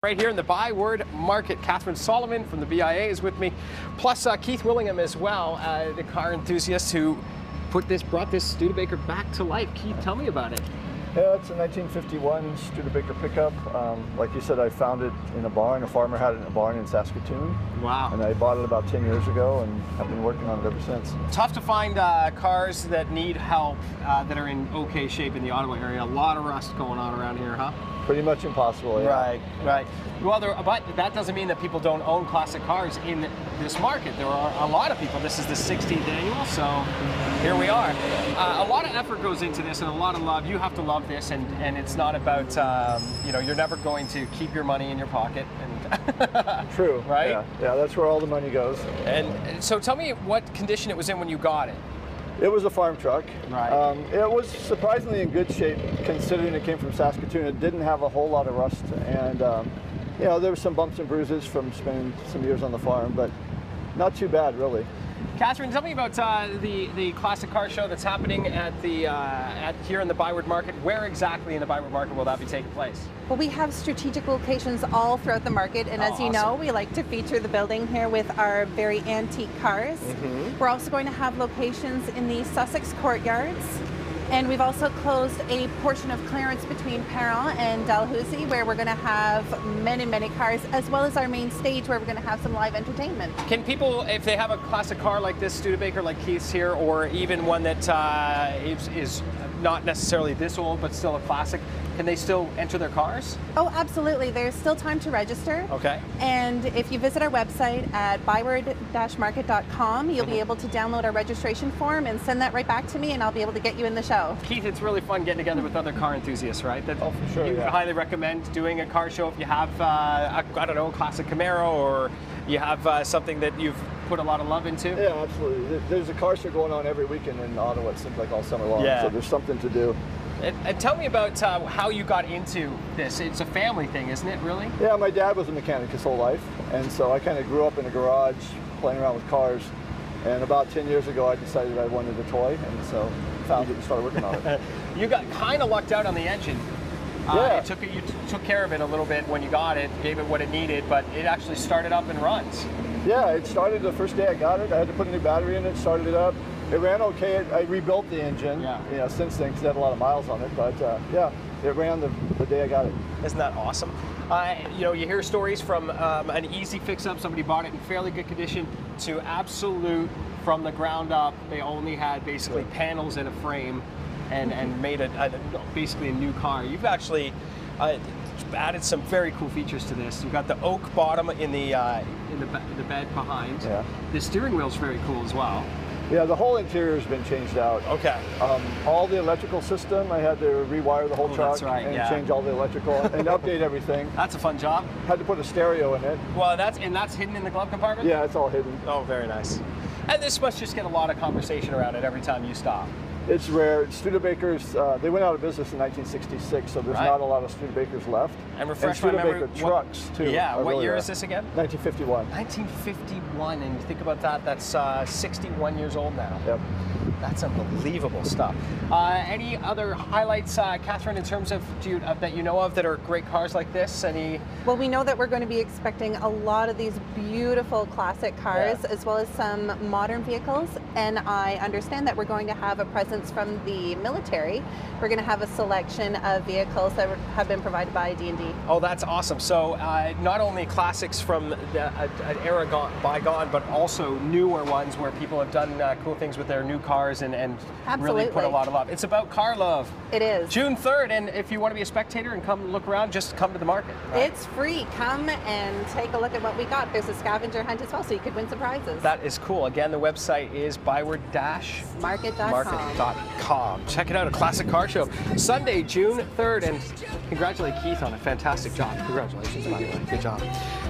Right here in the Byward Market, Catherine Solomon from the BIA is with me, plus Keith Willingham as well, the car enthusiast who brought this Studebaker back to life. Keith, tell me about it. Yeah, it's a 1951 Studebaker pickup. Like you said, I found it in a barn. A farmer had it in a barn in Saskatoon. Wow. And I bought it about 10 years ago and have been working on it ever since. Tough to find cars that need help that are in okay shape in the Ottawa area. A lot of rust going on around here, huh? Pretty much impossible, yeah. Right, right. Well, but that doesn't mean that people don't own classic cars in this market. There are a lot of people. This is the 16th annual, so here we are. A lot of effort goes into this and a lot of love. You have to love this, and it's not about, you know, you're never going to keep your money in your pocket. And True, right? Yeah, that's where all the money goes. And so tell me what condition it was in when you got it. It was a farm truck. Right. It was surprisingly in good shape considering it came from Saskatoon. It didn't have a whole lot of rust, and you know, there were some bumps and bruises from spending some years on the farm, but not too bad, really. Catherine, tell me about the classic car show that's happening at here in the Byward Market. Where exactly in the Byward Market will that be taking place? Well, we have strategic locations all throughout the market, and as you know, we like to feature the building here with our very antique cars. We're also going to have locations in the Sussex courtyards, and we've also closed a portion of clearance between Perron and Dalhousie, where we're going to have many cars, as well as our main stage where we're going to have some live entertainment. Can people, if they have a classic car like this Studebaker, like Keith's here, or even one that is not necessarily this old but still a classic, can they still enter their cars? Oh, absolutely. There's still time to register. Okay. And if you visit our website at byward-market.com, you'll be able to download our registration form and send that right back to me, and I'll be able to get you in the show. Keith, it's really fun getting together with other car enthusiasts, right? Oh, for sure, You highly recommend doing a car show if you have, I don't know, a classic Camaro, or you have something that you've put a lot of love into? Yeah, absolutely. There's a car show going on every weekend in Ottawa, it seems like all summer long, Yeah. so there's something to do. And tell me about how you got into this. It's a family thing, isn't it, really? Yeah, my dad was a mechanic his whole life, and so I kind of grew up in a garage playing around with cars, and about 10 years ago I decided I wanted a toy, and so found it and started working on it. You got kind of lucked out on the engine. Yeah. You took care of it a little bit when you got it, gave it what it needed, but it actually started up and runs. Yeah, it started the first day I got it. I had to put a new battery in it, started it up. It ran okay. I rebuilt the engine, you know, since then, because it had a lot of miles on it. But yeah, it ran the day I got it. Isn't that awesome? You know, you hear stories from an easy fix-up, somebody bought it in fairly good condition, to absolute from the ground up. They only had basically panels and a frame, and made basically a new car. You've actually added some very cool features to this. You've got the oak bottom in the bed behind. Yeah. The steering wheel's very cool as well. Yeah, the whole interior has been changed out. Okay. All the electrical system, I had to rewire the whole truck and change all the electrical and update everything. That's a fun job. Had to put a stereo in it. Well, that's hidden in the glove compartment? Yeah, it's all hidden. Oh, very nice. And this must just get a lot of conversation around it every time you stop. It's rare. Studebakers, they went out of business in 1966, so there's not a lot of Studebakers left. And refresh my memory. Studebaker trucks, too. Yeah, what really year rare. is this again? 1951. 1951, and you think about that, that's 61 years old now. Yep. That's unbelievable stuff. Any other highlights, Catherine, in terms of that you know of that are great cars like this? Any? Well, we know that we're going to be expecting a lot of these beautiful classic cars, as well as some modern vehicles. And I understand that we're going to have a presence from the military. We're going to have a selection of vehicles that have been provided by D&D. Oh, that's awesome. So not only classics from an era bygone, but also newer ones where people have done cool things with their new cars and really put a lot of love. It's about car love. It is. June 3rd, and if you want to be a spectator and come look around, just come to the market. Right? It's free. Come and take a look at what we got. There's a scavenger hunt as well, so you could win some prizes. That is cool. Again, the website is byward-market.com. Check it out, a classic car show. Sunday, June 3rd, and congratulate Keith on a fantastic job. Congratulations, by the way. Good job.